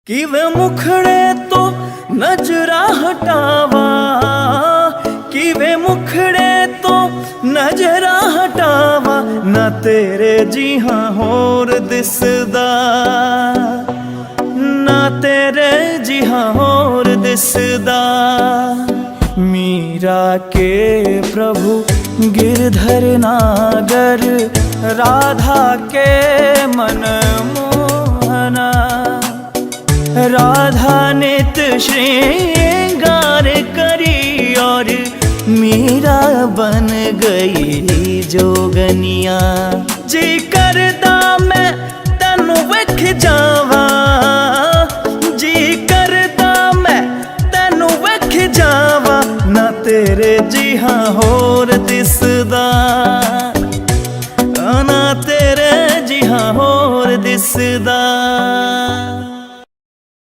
किवे मुखड़े तो नजरा हटावा, किवे मुखड़े तो नजरा हटावा, ना तेरे जी हाँ होर दिसदा, ना तेरे जी हाँ होर दिसदा। मीरा के प्रभु गिरधर नागर, राधा के मन मोहना, राधा नित श्रृंगार करी और मीरा बन गई जोगनिया। जी करदा मैं तैनू वेख जावा, जी करदा मैं तैनू वेख जावा, ना तेरे जी हाँ होर दिसदा, ना तेरे जी हाँ होर दिसदा।